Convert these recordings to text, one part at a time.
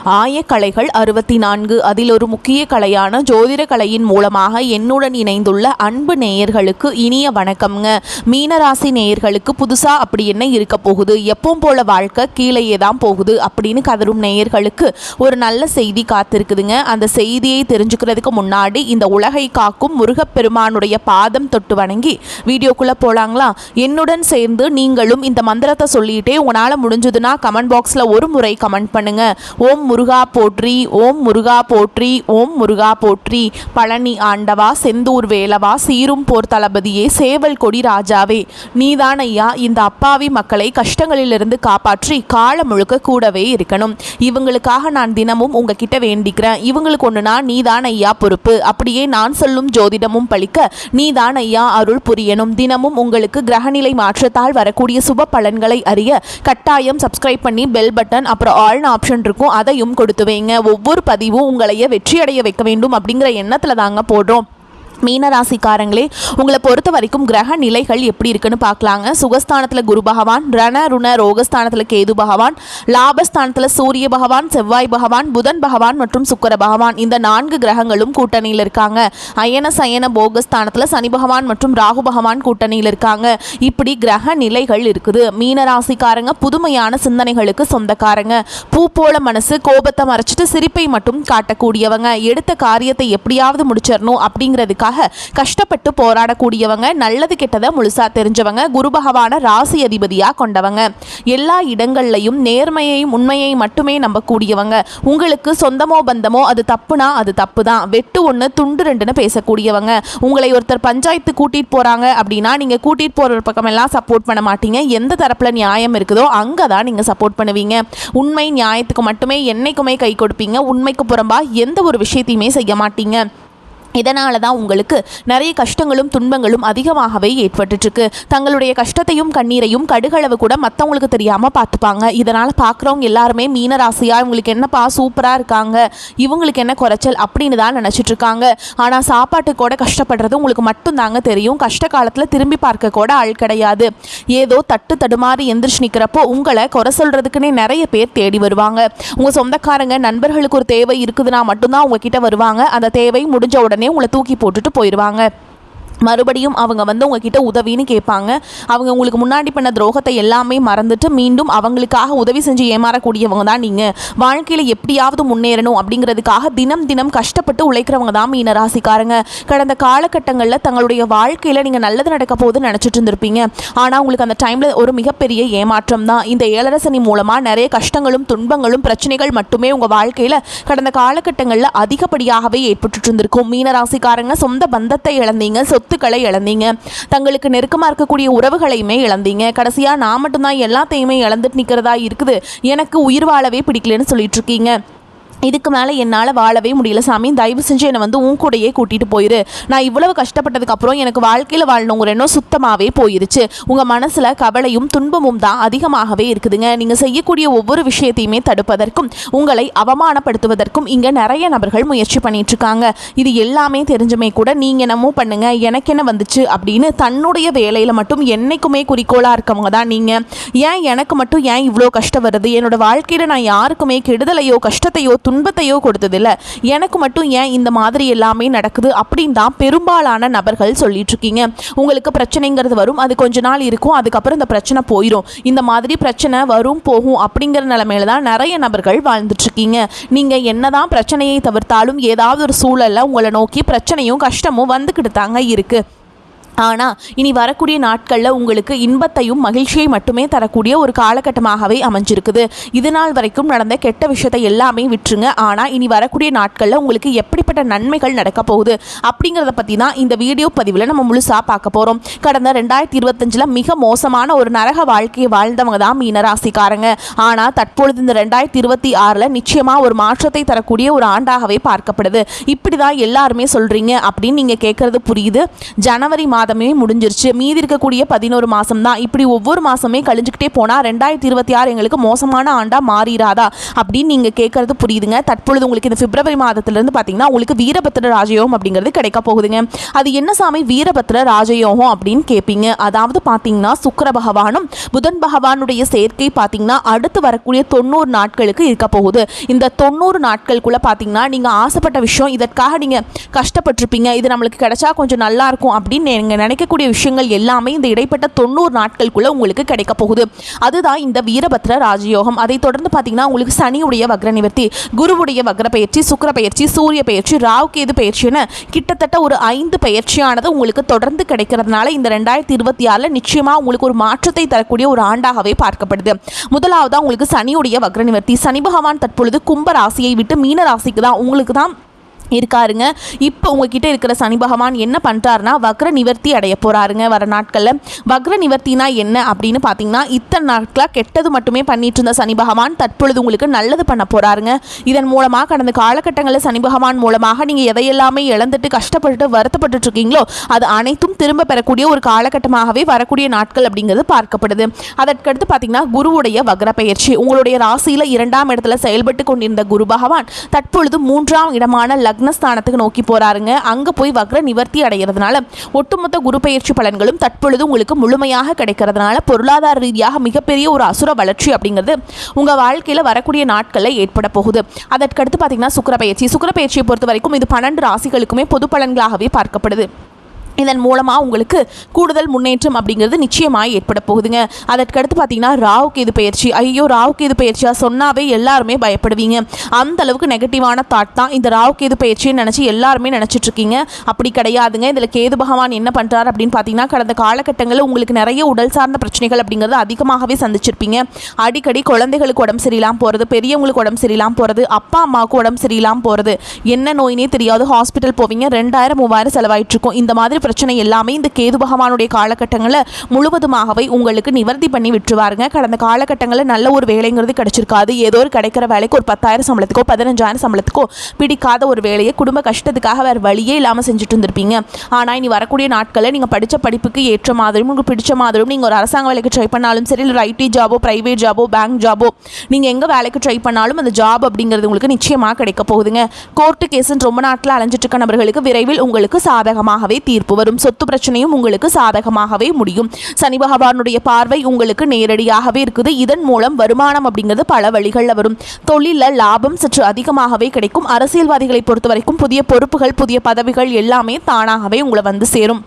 ஆயக்கலைகள் 64 அதில் ஒரு முக்கிய கலையான ஜோதிட கலையின் மூலமாக என்னுடன் இணைந்துள்ள அன்பு நேயர்களுக்கு இனிய வணக்கம்ங்க. மீனராசி நேயர்களுக்கு புதுசா அப்படி என்ன இருக்க போகுது, எப்பவும் போல வாழ்க்கை கீழேயே தான் போகுது அப்படின்னு கதரும் நேயர்களுக்கு ஒரு நல்ல செய்தி காத்திருக்குதுங்க. அந்த செய்தியை தெரிஞ்சுக்கிறதுக்கு முன்னாடி இந்த உலகை காக்கும் முருகப்பெருமானுடைய பாதம் தொட்டு வணங்கி வீடியோக்குள்ள போலாங்களா? என்னுடன் சேர்ந்து நீங்களும் இந்த மந்திரத்தை சொல்லிட்டே உங்களால் முடிஞ்சதுன்னா கமெண்ட் பாக்ஸில் ஒரு முறை கமெண்ட் பண்ணுங்க. ஓம் முருகா போற்றி, ஓம் முருகா போற்றி, ஓம் முருகா போற்றி. பழனி ஆண்டவா, செந்தூர் வேலவா, சீரும் போர் தளபதியே, சேவல் கொடி ராஜாவே, நீதான் ஐயா இந்த அப்பாவி மக்களை கஷ்டங்களிலிருந்து காப்பாற்றி காலம் முழுக்க கூடவே இருக்கணும். இவங்களுக்காக நான் தினமும் உங்ககிட்ட வேண்டிக்கிறேன். இவங்களுக்கு ஒன்றுனா நீதான் ஐயா பொறுப்பு. அப்படியே நான் சொல்லும் ஜோதிடமும் பழிக்க நீதான் ஐயா அருள் புரியணும். தினமும் உங்களுக்கு கிரகநிலை மாற்றத்தால் வரக்கூடிய சுப பலன்களை அறிய கட்டாயம் சப்ஸ்கிரைப் பண்ணி பெல் பட்டன் அப்புறம் ஆல்னு ஆப்ஷன் இருக்கும், அதையும் கொடுத்து வைங்க. ஒவ்வொரு பதிவும் உங்களைய வெற்றியடைய வைக்க வேண்டும் அப்படிங்கிற எண்ணத்துல தாங்க போடுறோம். மீனராசிக்காரங்களே, உங்களை பொறுத்த வரைக்கும் கிரக நிலைகள் எப்படி இருக்குன்னு பார்க்கலாங்க. சுகஸ்தானத்தில் குரு பகவான், ரண ருண ரோகஸ்தானத்தில் கேது பகவான், லாபஸ்தானத்தில் சூரிய பகவான், செவ்வாய் பகவான், புதன் பகவான் மற்றும் சுக்கிர பகவான், இந்த 4 கிரகங்களும் கூட்டணியில் இருக்காங்க. அயன சயன போகஸ்தானத்தில் சனி பகவான் மற்றும் ராகு பகவான் கூட்டணியில் இருக்காங்க. இப்படி கிரக நிலைகள் இருக்குது. மீனராசிக்காரங்க புதுமையான சிந்தனைகளுக்கு சொந்தக்காரங்க. பூ போல மனசு, கோபத்தை மறைச்சிட்டு சிரிப்பை மட்டும் காட்டக்கூடியவங்க. எடுத்த காரியத்தை எப்படியாவது முடிச்சிடணும் அப்படிங்கிறதுக்காக கஷ்டப்பட்டு போராடக்கூடியவங்க. நல்லது கெட்டதை முழுசா தெரிஞ்சவங்க. குரு பகவான ராசி அதிபதியா கொண்டவங்க. எல்லா இடங்கள்லையும் நேர்மையையும் உண்மையை மட்டுமே நம்பக்கூடியவங்க. உங்களுக்கு சொந்தமோ பந்தமோ அது தப்புனா அது தப்பு தான், வெட்டு ஒன்று துண்டு ரெண்டுன்னு பேசக்கூடியவங்க. உங்களை ஒருத்தர் பஞ்சாயத்து கூட்டிட்டு போறாங்க அப்படின்னா நீங்க கூட்டிட்டு போற பக்கம் எல்லாம் சப்போர்ட் பண்ண மாட்டீங்க. எந்த தரப்புல நியாயம் இருக்குதோ அங்கதான் நீங்க சப்போர்ட் பண்ணுவீங்க. உண்மை நியாயத்துக்கு மட்டுமே என்னைக்குமே கை கொடுப்பீங்க. உண்மைக்கு புறம்பா எந்த ஒரு விஷயத்தையுமே செய்ய மாட்டீங்க. இதனால தான் உங்களுக்கு நிறைய கஷ்டங்களும் துன்பங்களும் அதிகமாகவே ஏற்பட்டுருக்கு. தங்களுடைய கஷ்டத்தையும் கண்ணீரையும் கடுகளவு கூட மற்றவங்களுக்கு தெரியாமல் பார்த்துப்பாங்க. இதனால் பார்க்குறவங்க எல்லாருமே மீனராசியாக இவங்களுக்கு என்னப்பா சூப்பராக இருக்காங்க, இவங்களுக்கு என்ன குறைச்சல் அப்படின்னு தான் நினச்சிட்டு இருக்காங்க. ஆனால் சாப்பாட்டு கூட கஷ்டப்படுறது உங்களுக்கு மட்டும்தாங்க தெரியும். கஷ்ட காலத்தில் திரும்பி பார்க்க கூட ஆள் கிடையாது. ஏதோ தட்டு தடுமாறி எந்திரிச்சு நிற்கிறப்போ உங்களை குறை சொல்கிறதுக்குன்னே நிறைய பேர் தேடி வருவாங்க. உங்கள் சொந்தக்காரங்க நண்பர்களுக்கு ஒரு தேவை இருக்குதுன்னா மட்டும்தான் உங்ககிட்ட வருவாங்க. அந்த தேவை முடிஞ்ச உடனே உங்களை தூக்கி போட்டுட்டு போயிடுவாங்க. மறுபடியும் அவங்க உங்ககிட்ட உதவின்னு கேட்பாங்க. அவங்க உங்களுக்கு முன்னாடி பண்ண துரோகத்தை எல்லாமே மறந்துட்டு மீண்டும் அவங்களுக்காக உதவி செஞ்சு ஏமாறக்கூடியவங்க தான் நீங்கள். வாழ்க்கையில் எப்படியாவது முன்னேறணும் அப்படிங்கிறதுக்காக தினம் தினம் கஷ்டப்பட்டு உழைக்கிறவங்க தான் மீனராசிக்காரங்க. கடந்த காலகட்டங்களில் தங்களுடைய வாழ்க்கையில் நீங்கள் நல்லது நடக்க போகுதுன்னு நினச்சிட்டு இருந்திருப்பீங்க. ஆனால் உங்களுக்கு அந்த டைமில் ஒரு மிகப்பெரிய ஏமாற்றம் தான். இந்த ஏழரசனி மூலமாக நிறைய கஷ்டங்களும் துன்பங்களும் பிரச்சனைகள் மட்டுமே உங்கள் வாழ்க்கையில் கடந்த காலகட்டங்களில் அதிகப்படியாகவே ஏற்பட்டு இருந்திருக்கும். மீனராசிக்காரங்க சொந்த பந்தத்தை இழந்தீங்க, சொத்துக்களை இழந்தீங்க, தங்களுக்கு நெருக்கமாக இருக்கக்கூடிய உறவுகளையுமே இழந்தீங்க. கடைசியாக நான் மட்டும்தான் எல்லாத்தையுமே இழந்துட்டு நிற்கிறதா இருக்குது, எனக்கு உயிர் வாழவே பிடிக்கலன்னு சொல்லிட்டு இருக்கீங்க. இதுக்கு மேலே என்னால் வாழவே முடியல சாமி, தயவு செஞ்சு என்னை உன் கூடையே கூட்டிகிட்டு போயிரு. நான் இவ்வளவு கஷ்டப்பட்டதுக்கப்புறம் எனக்கு வாழ்க்கையில் வாழணுங்கிற எண்ணம் சுத்தமாகவே போயிருச்சு. உங்கள் மனசில் கவலையும் துன்பமும் தான் அதிகமாகவே இருக்குதுங்க. நீங்கள் செய்யக்கூடிய ஒவ்வொரு விஷயத்தையுமே தடுப்பதற்கும் உங்களை அவமானப்படுத்துவதற்கும் இங்கே நிறைய நபர்கள் முயற்சி பண்ணிகிட்ருக்காங்க. இது எல்லாமே தெரிஞ்சுமே கூட நீங்கள் என்னமோ பண்ணுங்க, எனக்கு என்ன வந்துச்சு அப்படின்னு தன்னுடைய வேலையில் மட்டும் என்னைக்குமே குறிக்கோளாக இருக்கவங்க தான் நீங்கள். ஏன் எனக்கு மட்டும் ஏன் இவ்வளோ கஷ்டம் வருது, என்னோடய வாழ்க்கையில் நான் யாருக்குமே கெடுதலையோ கஷ்டத்தையோ துன்பத்தையோ கொடுத்ததில்லை, எனக்கு மட்டும் ஏன் இந்த மாதிரி எல்லாமே நடக்குது அப்படின்னு தான் பெரும்பாலான நபர்கள் சொல்லிட்டு இருக்கீங்க. உங்களுக்கு பிரச்சனைங்கிறது வரும், அது கொஞ்ச நாள் இருக்கும், அதுக்கப்புறம் இந்த பிரச்சனை போயிடும். இந்த மாதிரி பிரச்சனை வரும் போகும் அப்படிங்கிற நிலைமையில தான் நிறைய நபர்கள் வாழ்ந்துட்டு இருக்கீங்க. நீங்க என்னதான் பிரச்சனையை தவிர்த்தாலும் ஏதாவது ஒரு சூழல்ல உங்களை நோக்கி பிரச்சனையும் கஷ்டமும் வந்துக்கிட்டு தாங்க இருக்கு. ஆனால் இனி வரக்கூடிய நாட்களில் உங்களுக்கு இன்பத்தையும் மகிழ்ச்சியை மட்டுமே தரக்கூடிய ஒரு காலகட்டமாகவே அமைஞ்சிருக்குது. இது நாள் வரைக்கும் நடந்த கெட்ட விஷயத்தை எல்லாமே விட்டுருங்க. ஆனால் இனி வரக்கூடிய நாட்களில் உங்களுக்கு எப்படிப்பட்ட நன்மைகள் நடக்க போகுது அப்படிங்கிறத பற்றி தான் இந்த வீடியோ பதிவில் நம்ம முழுசாக பார்க்க போகிறோம். கடந்த 2025 மிக மோசமான ஒரு நரக வாழ்க்கையை வாழ்ந்தவங்க தான் மீனராசிக்காரங்க. ஆனால் தற்பொழுது இந்த 2026 நிச்சயமாக ஒரு மாற்றத்தை தரக்கூடிய ஒரு ஆண்டாகவே பார்க்கப்படுது. இப்படி தான் எல்லாருமே சொல்கிறீங்க அப்படின்னு நீங்கள் கேட்குறது புரியுது. ஜனவரி மாதம் மாதமே முடிஞ்சிருச்சு, மீதி இருக்கக்கூடிய 11 மாதம் தான். இப்படி ஒவ்வொரு மாதமே கழிஞ்சுக்கிட்டே போனால் 2026 எங்களுக்கு மோசமான ஆண்டாக மாறிடாதா அப்படின்னு நீங்கள் கேட்குறது புரியுதுங்க. தற்பொழுது உங்களுக்கு இந்த பிப்ரவரி மாதத்துலேருந்து பார்த்தீங்கன்னா உங்களுக்கு வீரபத்திர ராஜயோகம் அப்படிங்கிறது கிடைக்க போகுதுங்க. அது என்ன சாமி வீரபத்திர ராஜயோகம் அப்படின்னு கேட்பீங்க. அதாவது பார்த்தீங்கன்னா சுக்கிர பகவானும் புதன் பகவானுடைய சேர்க்கை பார்த்தீங்கன்னா அடுத்து வரக்கூடிய 90 நாட்களுக்கு இருக்க போகுது. இந்த 90 நாட்களுக்குள்ளே பார்த்தீங்கன்னா நீங்கள் ஆசைப்பட்ட விஷயம், இதற்காக நீங்கள் கஷ்டப்பட்டிருப்பீங்க, இது நம்மளுக்கு கிடைச்சா கொஞ்சம் நல்லா இருக்கும் அப்படின்னு நீங்கள் நினைக்கக்கூடிய விஷயங்கள் எல்லாமே இந்த இடைப்பட்ட 90 நாட்களுக்குள்ள உங்களுக்கு கிடைக்க போகுது. அதுதான் இந்த வீரபத்ர ராஜயோகம். அதை தொடர்ந்து பார்த்தீங்கன்னா உங்களுக்கு சனியுடைய வக்ர நிவர்த்தி, குருவுடைய வக்ர பயிற்சி, சுக்கிர பயிற்சி, சூரிய பயிற்சி, ராகு கேது பயிற்சி என கிட்டத்தட்ட ஒரு 5 பயிற்சியானது உங்களுக்கு தொடர்ந்து கிடைக்கிறதுனால இந்த 2026 நிச்சயமா உங்களுக்கு ஒரு மாற்றத்தை தரக்கூடிய ஒரு ஆண்டாகவே பார்க்கப்படுது. முதலாவதா உங்களுக்கு சனியுடைய வக்ர நிவர்த்தி. சனி பகவான் தற்பொழுது கும்ப ராசியை விட்டு மீன ராசிக்கு தான் உங்களுக்கு தான் இருக்காருங்க. இப்போ உங்ககிட்ட இருக்கிற சனி பகவான் என்ன பண்ணுறாருனா வக்ர நிவர்த்தி அடைய போகிறாருங்க வர நாட்களில். வக்ர நிவர்த்தினா என்ன அப்படின்னு பார்த்தீங்கன்னா இத்தனை நாட்களாக கெட்டது மட்டுமே பண்ணிட்டு இருந்த சனி பகவான் தற்பொழுது உங்களுக்கு நல்லது பண்ண போகிறாருங்க. இதன் மூலமாக கடந்த காலகட்டங்களில் சனி பகவான் மூலமாக நீங்கள் எதையெல்லாமே இழந்துட்டு கஷ்டப்பட்டு வருத்தப்பட்டு இருக்கீங்களோ அது அனைத்தும் திரும்ப பெறக்கூடிய ஒரு காலகட்டமாகவே வரக்கூடிய நாட்கள் அப்படிங்கிறது பார்க்கப்படுது. அதற்கடுத்து பார்த்தீங்கன்னா குருவுடைய வக்ர பயிற்சி. உங்களுடைய ராசியில் 2ஆம் இடத்துல செயல்பட்டு கொண்டிருந்த குரு பகவான் தற்பொழுது 3ஆம் இடமான லக்னஸ்தானத்துக்கு நோக்கி போறாருங்க. அங்க போய் வக்ர நிவர்த்தி அடைகிறதுனால ஒட்டுமொத்த குரு பயிற்சி பலன்களும் தற்பொழுது உங்களுக்கு முழுமையாக கிடைக்கிறதுனால பொருளாதார ரீதியாக மிகப்பெரிய ஒரு அசுர வளர்ச்சி அப்படிங்கிறது உங்க வாழ்க்கையில வரக்கூடிய நாட்களில் ஏற்பட போகுது. அதற்கடுத்து பார்த்தீங்கன்னா சுக்கிர பயிற்சியை பொறுத்த வரைக்கும் இது 12 ராசிகளுக்குமே பொது பலன்களாகவே பார்க்கப்படுது. இதன் மூலமாக உங்களுக்கு கூடுதல் முன்னேற்றம் அப்படிங்கிறது நிச்சயமாக ஏற்பட போகுதுங்க. அதற்கடுத்து பார்த்தீங்கன்னா ராகு கேது பயிற்சி. ஐயோ ராகு கேது பயிற்சியாக சொன்னாவே எல்லாருமே பயப்படுவீங்க. அந்த அளவுக்கு நெகட்டிவான தாட் தான் இந்த ராகு கேது பயிற்சியை நினச்சி எல்லாருமே நினச்சிட்ருக்கீங்க. அப்படி கிடையாதுங்க. இதில் கேது பகவான் என்ன பண்ணுறாரு அப்படின்னு பார்த்தீங்கன்னா கடந்த காலகட்டங்களில் உங்களுக்கு நிறைய உடல் சார்ந்த பிரச்சனைகள் அப்படிங்கிறது அதிகமாகவே சந்திச்சிருப்பீங்க. அடிக்கடி குழந்தைகளுக்கு உடம்பு சரியில்லாமல் போகிறது, பெரியவங்களுக்கு உடம்பு சரியில்லாமல் போகிறது, அப்பா அம்மாவுக்கு உடம்பு சரியில்லாமல் போகிறது, என்ன நோயினே தெரியாது ஹாஸ்பிட்டல் போவீங்க, 2000-3000 செலவாயிட்டிருக்கும். இந்த மாதிரி பிரச்சனை எல்லாமே இந்த கேது பகவானுடைய காலகட்டங்களில் முழுவதுமாகவே உங்களுக்கு நிவர்த்தி பண்ணி விட்டுருவாருங்க. கடந்த காலகட்டங்களில் நல்ல ஒரு வேலைங்கிறது கிடைச்சிருக்காது. ஏதோ ஒரு கிடைக்கிற வேலைக்கு ஒரு 10,000 சம்பளத்துக்கோ 15,000 சம்பளத்துக்கோ பிடிக்காத ஒரு வேலையை குடும்ப கஷ்டத்துக்காக வேறு வழியே இல்லாமல் செஞ்சுட்டு இருந்திருப்பீங்க. ஆனால் இனி வரக்கூடிய நாட்களில் நீங்கள் படித்த படிப்புக்கு ஏற்ற மாதிரியும் உங்களுக்கு பிடிச்ச மாதிரியும் நீங்கள் ஒரு அரசாங்க வேலைக்கு ட்ரை பண்ணாலும் சரி, இல்லை ஐடி ஜாபோ, பிரைவேட் ஜாபோ, பேங்க் ஜாபோ, நீங்கள் எங்கே வேலைக்கு ட்ரை பண்ணாலும் அந்த ஜாப் அப்படிங்கிறது உங்களுக்கு நிச்சயமாக கிடைக்க போகுதுங்க. கோர்ட்டு கேஸுன்னு ரொம்ப நாட்டில் அலைஞ்சிட்டு இருக்க நபர்களுக்கு விரைவில் உங்களுக்கு சாதகமாகவே தீர்ப்பு வரும். சொத்து பிரச்சனையும் உங்களுக்கு சாதகமாகவே முடியும். சனி பகவானுடைய பார்வை உங்களுக்கு நேரடியாகவே இருக்குது. இதன் மூலம் வருமானம் அப்படிங்கிறது பல வழிகளில் வரும். தொழிலில் லாபம் சற்று அதிகமாகவே கிடைக்கும். அரசியல்வாதிகளை பொறுத்த வரைக்கும் புதிய பொறுப்புகள், புதிய பதவிகள் எல்லாமே தானாகவே உங்களை வந்து சேரும்.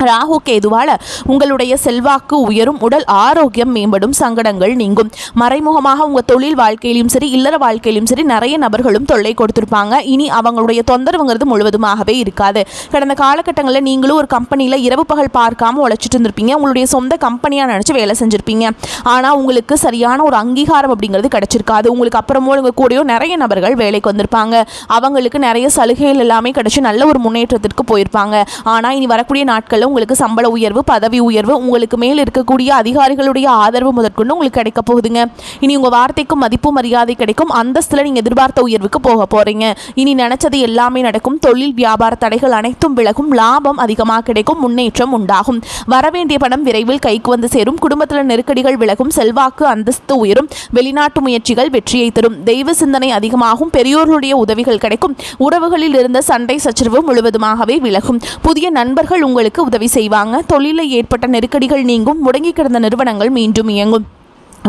ராகு கேதுவால் உங்களுடைய செல்வாக்கு உயரும், உடல் ஆரோக்கியம் மேம்படும், சங்கடங்கள் நீங்கும். மறைமுகமாக உங்கள் தொழில் வாழ்க்கையிலும் சரி, இல்லற வாழ்க்கையிலும் சரி நிறைய நபர்களும் தொல்லை கொடுத்துருப்பாங்க. இனி அவங்களுடைய தொந்தரவுங்கிறது முழுவதுமாகவே இருக்காது. கடந்த காலகட்டங்களில் நீங்களும் ஒரு கம்பெனியில் இரவு பகல் பார்க்காம உழைச்சிட்டு இருந்திருப்பீங்க. உங்களுடைய சொந்த கம்பெனியாக நினச்சி வேலை செஞ்சுருப்பீங்க. ஆனால் உங்களுக்கு சரியான ஒரு அங்கீகாரம் அப்படிங்கிறது கிடைச்சிருக்காது. உங்களுக்கு அப்புறமோ உங்கள் கூடயோ நிறைய நபர்கள் வேலைக்கு வந்திருப்பாங்க. அவங்களுக்கு நிறைய சலுகைகள் எல்லாமே கிடைச்சி நல்ல ஒரு முன்னேற்றத்திற்கு போயிருப்பாங்க. ஆனால் இனி வரக்கூடிய நாட்களில் உங்களுக்கு சம்பள உயர்வு, பதவி உயர்வு, உங்களுக்கு மேல் இருக்கக்கூடிய அதிகாரிகளுடைய ஆதரவு முதற்கொண்டு உங்களுக்கு கிடைக்க போகுதுங்க. இனி உங்கள் வார்த்தைக்கும் மதிப்பு மரியாதை கிடைக்கும். அந்தஸ்தில் நீங்கள் எதிர்பார்த்த உயர்வுக்கு போக போகிறீங்க. இனி நினைச்சது எல்லாமே நடக்கும். தொழில் வியாபார தடைகள் அனைத்தும் விலகும். லாபம் அதிகமாக கிடைக்கும். முன்னேற்றம் உண்டாகும். வரவேண்டிய பணம் விரைவில் கைக்கு வந்து சேரும். குடும்பத்தில் நெருக்கடிகள் விலகும். செல்வாக்கு அந்தஸ்து உயரும். வெளிநாட்டு முயற்சிகள் வெற்றியை தரும். தெய்வ சிந்தனை அதிகமாகும். பெரியோர்களுடைய உதவிகள் கிடைக்கும். உறவுகளில் இருந்த சண்டை சச்சரவு முழுவதுமாகவே விலகும். புதிய நண்பர்கள் உங்களுக்கு உதவி செய்வாங்க. தொழிலில் ஏற்பட்ட நெருக்கடிகள் நீங்கும். முடங்கி கிடந்த நிறுவனங்கள் மீண்டும் இயங்கும்.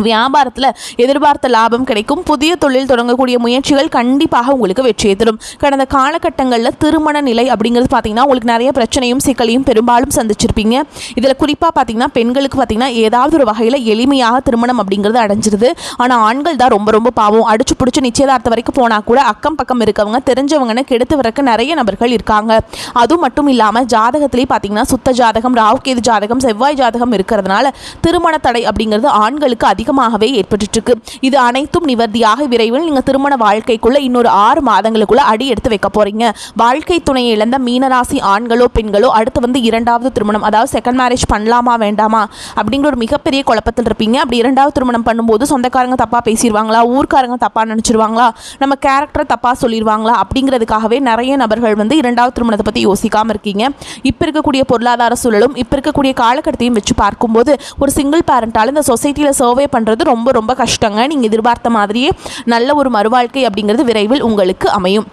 வியாபாரத்தில் எதிர்பார்த்த லாபம் கிடைக்கும். புதிய தொழில் தொடங்கக்கூடிய முயற்சிகள் கண்டிப்பாக உங்களுக்கு வெற்றியை தரும். கடந்த காலகட்டங்களில் திருமண நிலை அப்படிங்கிறது பார்த்தீங்கன்னா உங்களுக்கு நிறைய பிரச்சனையும் சிக்கலையும் பெரும்பாலும் சந்திச்சிருப்பீங்க. இதில் குறிப்பாக பார்த்தீங்கன்னா பெண்களுக்கு பார்த்தீங்கன்னா ஏதாவது ஒரு வகையில் எளிமையாக திருமணம் அப்படிங்கிறது அடைஞ்சிருது. ஆனால் ஆண்கள் தான் ரொம்ப ரொம்ப பாவம். அடிச்சு பிடிச்சி நிச்சயதார்த்த வரைக்கும் போனால் கூட அக்கம் பக்கம் இருக்கவங்க தெரிஞ்சவங்கன்னு கெடுத்து வரக்க நிறைய நபர்கள் இருக்காங்க. அதுவும் மட்டும் இல்லாமல் ஜாதகத்திலே பார்த்தீங்கன்னா சுத்த ஜாதகம், ராகு கேது ஜாதகம், செவ்வாய் ஜாதகம் இருக்கிறதுனால திருமண தடை அப்படிங்கிறது ஆண்களுக்கு அதிகமாகவே ஏற்பட்டு இருக்கு. இது அனைத்தும் நிவர்த்தியாக விரைவில் நீங்க திருமண வாழ்க்கைக்குள்ள இன்னொரு 6 மாதங்களுக்குள்ள அடி எடுத்து வைக்க போறீங்க. வாழ்க்கை துணையை இழந்த மீனராசி ஆண்களோ பெண்களோ அடுத்து இரண்டாவது திருமணம், அதாவது செகண்ட் மேரேஜ் பண்ணலாமா வேண்டாமா அப்படிங்கிற ஒரு மிகப்பெரிய குழப்பத்தில் இருப்பீங்க. அப்படி இரண்டாவது திருமணம் பண்ணும்போது சொந்தக்காரங்க தப்பா பேசிடுவாங்களா, ஊர்க்காரங்க தப்பா நினைச்சிருவாங்களா, நம்ம கேரக்டரை தப்பா சொல்லிடுவாங்களா அப்படிங்கிறதுக்காகவே நிறைய நபர்கள் இரண்டாவது திருமணத்தை பத்தி யோசிக்காம இருக்கீங்க. இப்ப இருக்கக்கூடிய பொருளாதார சூழலும் இப்ப இருக்கக்கூடிய காலகட்டத்தையும் வச்சு பார்க்கும்போது ஒரு சிங்கிள் பேரண்டால இந்த சொசைட்டியில் சர்வே பண்ணுறது ரொம்ப ரொம்ப கஷ்டங்க. நீங்கள் எதிர்பார்த்த மாதிரியே நல்ல ஒரு மறுவாழ்க்கை அப்படிங்கிறது விரைவில் உங்களுக்கு அமையும்.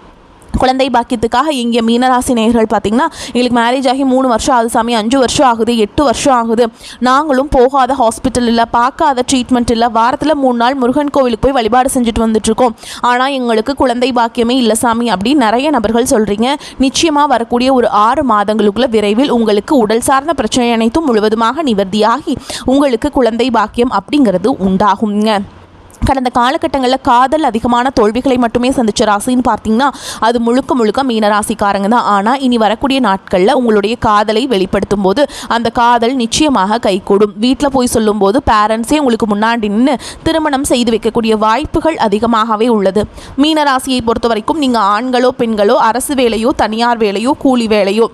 குழந்தை பாக்கியத்துக்காக இங்கே மீனராசி நேயர்கள் பார்த்தீங்கன்னா, எங்களுக்கு மேரேஜ் ஆகி 3 வருஷம் ஆகுது சாமி, 5 வருஷம் ஆகுது, 8 வருஷம் ஆகுது, நாங்களும் போகாத ஹாஸ்பிட்டல் இல்லை, பார்க்காத ட்ரீட்மெண்ட் இல்லை, வாரத்தில் 3 நாள் முருகன் கோவிலுக்கு போய் வழிபாடு செஞ்சுட்டு வந்துட்டுருக்கோம், ஆனால் எங்களுக்கு குழந்தை பாக்கியமே இல்லை சாமி அப்படின்னு நிறைய நபர்கள் சொல்கிறீங்க. நிச்சயமாக வரக்கூடிய ஒரு 6 மாதங்களுக்குள்ள விரைவில் உங்களுக்கு உடல் சார்ந்த பிரச்சனை அனைத்தும் முழுவதுமாக நிவர்த்தியாகி உங்களுக்கு குழந்தை பாக்கியம் அப்படிங்கிறது உண்டாகுங்க. கடந்த காலகட்டங்களில் காதல் அதிகமான தோல்விகளை மட்டுமே சந்திச்ச ராசின்னு பார்த்தீங்கன்னா அது முழுக்க முழுக்க மீனராசிக்காரங்க தான். ஆனால் இனி வரக்கூடிய நாட்களில் உங்களுடைய காதலை வெளிப்படுத்தும் போது அந்த காதல் நிச்சயமாக கைகூடும். வீட்டில் போய் சொல்லும்போது பேரண்ட்ஸே உங்களுக்கு முன்னாடி நின்று திருமணம் செய்து வைக்கக்கூடிய வாய்ப்புகள் அதிகமாகவே உள்ளது. மீனராசியை பொறுத்த வரைக்கும் நீங்கள் ஆண்களோ பெண்களோ அரசு வேலையோ தனியார் வேலையோ கூலி வேலையோ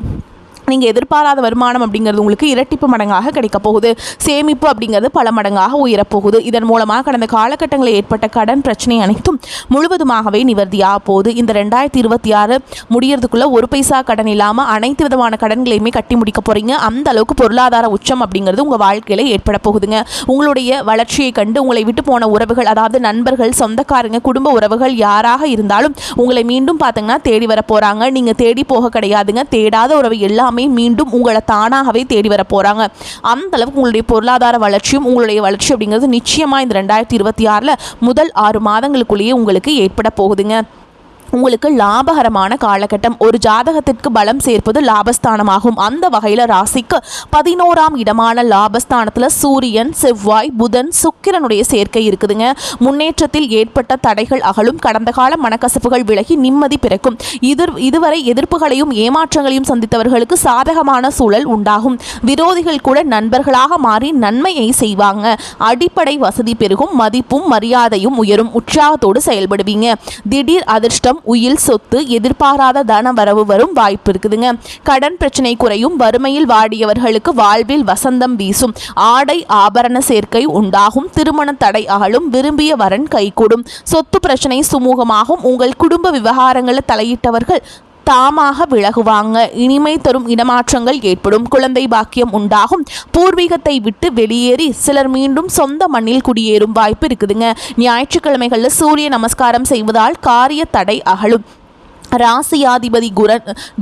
நீங்கள் எதிர்பாராத வருமானம் அப்படிங்கிறது உங்களுக்கு இரட்டிப்பு மடங்காக கிடைக்க போகுது. சேமிப்பு அப்படிங்கிறது பல மடங்காக உயரப்போகுது. இதன் மூலமாக கடந்த காலகட்டங்களில் ஏற்பட்ட கடன் பிரச்சனை அனைத்தும் முழுவதுமாகவே நிவர்த்தியாக போகுது. இந்த 2026 முடியறதுக்குள்ள ஒரு பைசா கடன் இல்லாமல் அனைத்து விதமான கடன்களையுமே கட்டி முடிக்க போறீங்க. அந்த அளவுக்கு பொருளாதார உச்சம் அப்படிங்கிறது உங்கள் வாழ்க்கையில் ஏற்பட போகுதுங்க. உங்களுடைய வளர்ச்சியை கண்டு உங்களை விட்டு போன உறவுகள், அதாவது நண்பர்கள், சொந்தக்காரங்க, குடும்ப உறவுகள் யாராக இருந்தாலும் உங்களை மீண்டும் பார்த்தீங்கன்னா தேடி வர போறாங்க. நீங்கள் தேடி போக கிடையாதுங்க. தேடாத உறவு எல்லாம் மீண்டும் உங்களை தானாகவே தேடி வர போறாங்க. அந்த அளவுக்கு உங்களுடைய பொருளாதார வளர்ச்சியும் உங்களுடைய வளர்ச்சி அப்படிங்கிறது நிச்சயமா இந்த 2026 முதல் 6 மாதங்களுக்குள்ளேயே உங்களுக்கு ஏற்பட போகுதுங்க. உங்களுக்கு லாபகரமான காலகட்டம். ஒரு ஜாதகத்திற்கு பலம் சேர்ப்பது லாபஸ்தானமாகும். அந்த வகையில் ராசிக்கு 11ஆம் இடமான லாபஸ்தானத்தில் சூரியன், செவ்வாய், புதன், சுக்கிரனுடைய சேர்க்கை இருக்குதுங்க. முன்னேற்றத்தில் ஏற்பட்ட தடைகள் அகலும். கடந்த கால மனக்கசப்புகள் விலகி நிம்மதி பிறக்கும். இதுவரை எதிர்ப்புகளையும் ஏமாற்றங்களையும் சந்தித்தவர்களுக்கு சாதகமான சூழல் உண்டாகும். விரோதிகள் கூட நண்பர்களாக மாறி நன்மையை செய்வாங்க. அடிப்படை வசதி பெருகும். மதிப்பும் மரியாதையும் உயரும். உற்சாகத்தோடு செயல்படுவீங்க. திடீர் அதிர்ஷ்டம், உயில், சொத்து, எதிர்பாராத தன வரவு வரும் வாய்ப்பு இருக்குதுங்க. கடன் பிரச்சனை குறையும். வறுமையில் வாடியவர்களுக்கு வாழ்வில் வசந்தம் வீசும். ஆடை ஆபரண சேர்க்கை உண்டாகும். திருமண தடை அகலும். விரும்பிய வரன் கைகூடும். சொத்து பிரச்சனை சுமூகமாகும். உங்கள் குடும்ப விவகாரங்களில் தலையிட்டவர்கள் தாமாக விலகுவாங்க. இனிமை தரும் இடமாற்றங்கள் ஏற்படும். குழந்தை பாக்கியம் உண்டாகும். பூர்வீகத்தை விட்டு வெளியேறி சிலர் மீண்டும் சொந்த மண்ணில் குடியேறும் வாய்ப்பு இருக்குதுங்க. ஞாயிற்றுக்கிழமைகளில் சூரிய நமஸ்காரம் செய்வதால் காரிய தடை அகலும். ராசியாதிபதி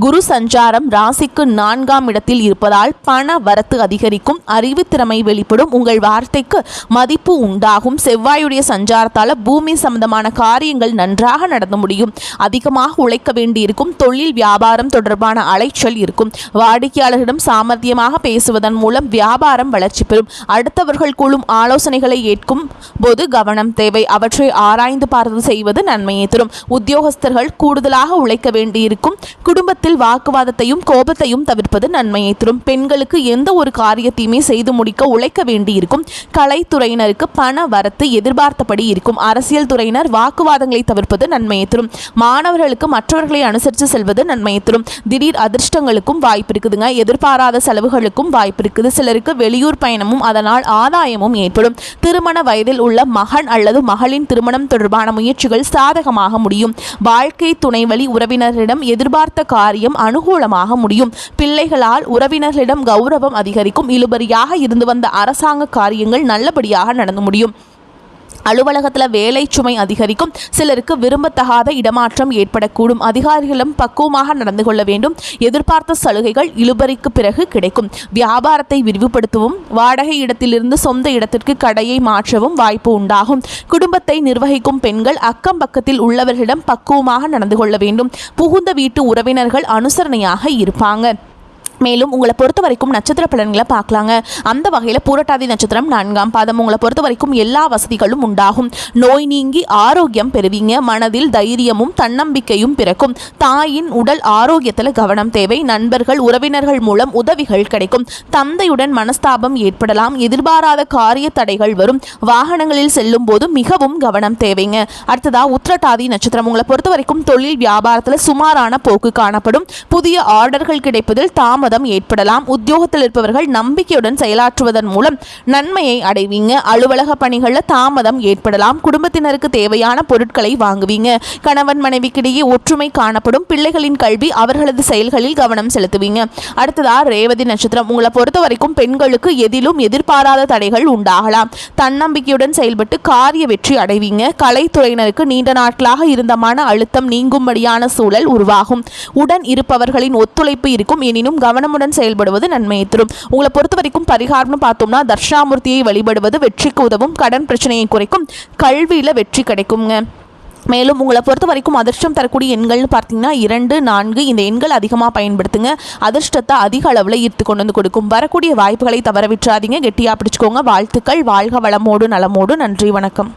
குரு சஞ்சாரம் ராசிக்கு 4ஆம் இடத்தில் இருப்பதால் பண வரத்து அதிகரிக்கும். அறிவு திறமை வெளிப்படும். உங்கள் வார்த்தைக்கு மதிப்பு உண்டாகும். செவ்வாயுடைய சஞ்சாரத்தால் பூமி சம்பந்தமான காரியங்கள் நன்றாக நடந்து முடியும். அதிகமாக உழைக்க வேண்டியிருக்கும். தொழில் வியாபாரம் தொடர்பான அலைச்சல் இருக்கும். வாடிக்கையாளர்களிடம் சாமர்த்தியமாக பேசுவதன் மூலம் வியாபாரம் வளர்ச்சி பெறும். அடுத்தவர்கள் கூறும் ஆலோசனைகளை ஏற்கும் போது கவனம் தேவை. அவற்றை ஆராய்ந்து பார்த்து செய்வது நன்மையை தரும். உத்தியோகஸ்தர்கள் கூடுதலாக உழைக்க வேண்டியிருக்கும். குடும்பத்தில் வாக்குவாதத்தையும் கோபத்தையும் தவிர்ப்பது நன்மையை தரும். பெண்களுக்கு எந்த ஒரு காரியத்தையுமே செய்து முடிக்க உழைக்க வேண்டியிருக்கும். கலைத்துறையினருக்கு பண வரத்து எதிர்பார்த்தபடி இருக்கும். அரசியல் துறையினர் வாக்குவாதங்களை தவிர்ப்பது நன்மையை தரும். மாணவர்களுக்கு மற்றவர்களை அனுசரித்து செல்வது நன்மையை தரும். திடீர் அதிர்ஷ்டங்களுக்கும் வாய்ப்பு இருக்குதுங்க. எதிர்பாராத செலவுகளுக்கும் வாய்ப்பு இருக்குது. சிலருக்கு வெளியூர் பயணமும் அதனால் ஆதாயமும் ஏற்படும். திருமண வயதில் உள்ள மகன் அல்லது மகளின் திருமணம் தொடர்பான முயற்சிகள் சாதகமாக முடியும். வாழ்க்கை துணை வழி உறவினர்களிடம் எதிர்பார்த்த காரியம் அனுகூலமாக முடியும். பிள்ளைகளால் உறவினர்களிடம் கௌரவம் அதிகரிக்கும். இழுபறியாக இருந்து வந்த அரசாங்க காரியங்கள் நல்லபடியாக நடந்து முடியும். அலுவலகத்தில் வேலை சுமை அதிகரிக்கும். சிலருக்கு விரும்பத்தகாத இடமாற்றம் ஏற்படக்கூடும். அதிகாரிகளும் பக்குவமாக நடந்து கொள்ள வேண்டும். எதிர்பார்த்த சலுகைகள் இழுபறிக்கு பிறகு கிடைக்கும். வியாபாரத்தை விரிவுபடுத்தவும் வாடகை இடத்திலிருந்து சொந்த இடத்திற்கு கடையை மாற்றவும் வாய்ப்பு உண்டாகும். குடும்பத்தை நிர்வகிக்கும் பெண்கள் அக்கம் பக்கத்தில் உள்ளவர்களிடம் பக்குவமாக நடந்து கொள்ள வேண்டும். புகுந்த வீட்டு உறவினர்கள் அனுசரணையாக இருப்பாங்க. மேலும் உங்களை பொறுத்த வரைக்கும் நட்சத்திர பலன்களை பார்க்கலாங்க. அந்த வகையில் பூரட்டாதி நட்சத்திரம் 4ஆம் பாதம். உங்களை பொறுத்த வரைக்கும் எல்லா வசதிகளும் உண்டாகும். நோய் நீங்கி ஆரோக்கியம் பெறுவீங்க. மனதில் தைரியமும் தன்னம்பிக்கையும் பிறக்கும். தாயின் உடல் ஆரோக்கியத்தில் கவனம் தேவை. நண்பர்கள் உறவினர்கள் மூலம் உதவிகள் கிடைக்கும். தந்தையுடன் மனஸ்தாபம் ஏற்படலாம். எதிர்பாராத காரிய தடைகள் வரும். வாகனங்களில் செல்லும் போது மிகவும் கவனம் தேவைங்க. அடுத்ததா உத்திரட்டாதி நட்சத்திரம். உங்களை பொறுத்த வரைக்கும் தொழில் வியாபாரத்தில் சுமாரான போக்கு காணப்படும். புதிய ஆர்டர்கள் கிடைப்பதில் தாமதம் ஏற்படலாம். உத்தியோகத்தில் இருப்பவர்கள் நம்பிக்கையுடன் செயலாற்றுவதன் மூலம் நன்மையை அடைவீங்க. அலுவலக பணிகளில் தாமதம் ஏற்படலாம். குடும்பத்தினருக்கு தேவையான பொருட்களை வாங்குவீங்க. கணவன் மனைவிக்கிடையே ஒற்றுமை காணப்படும். பிள்ளைகளின் கல்வி அவர்களது செயல்களில் கவனம் செலுத்துவீங்க. அடுத்ததா ரேவதி நட்சத்திரம். உங்களை பொறுத்த வரைக்கும் பெண்களுக்கு எதிலும் எதிர்பாராத தடைகள் உண்டாகலாம். தன்னம்பிக்கையுடன் செயல்பட்டு காரிய வெற்றி அடைவீங்க. கலைத்துறையினருக்கு நீண்ட நாட்களாக இருந்த மன அழுத்தம் நீங்கும்படியான சூழல் உருவாகும். உடன் இருப்பவர்களின் ஒத்துழைப்பு இருக்கும். எனினும் கவனமுடன் செயல்படுவது நன்மையை தரும். உங்களை பொறுத்த வரைக்கும் பரிகாரம்னு பார்த்தோம்னா தர்ஷாமூர்த்தியை வழிபடுவது வெற்றிக்கு உதவும். கடன் பிரச்சனையை குறைக்கும். கல்வியில் வெற்றி கிடைக்குங்க. மேலும் உங்களை பொறுத்த வரைக்கும் அதிர்ஷ்டம் தரக்கூடிய எண்கள்னு பார்த்தீங்கன்னா 2, 4 இந்த எண்கள் அதிகமாக பயன்படுத்துங்க. அதிர்ஷ்டத்தை அதிக அளவில் ஈர்த்து கொண்டு வந்து கொடுக்கும். வரக்கூடிய வாய்ப்புகளை தவற விட்டுறாதீங்க. கெட்டியாக பிடிச்சிக்கோங்க. வாழ்த்துக்கள். வாழ்க வளமோடு நலமோடு. நன்றி, வணக்கம்.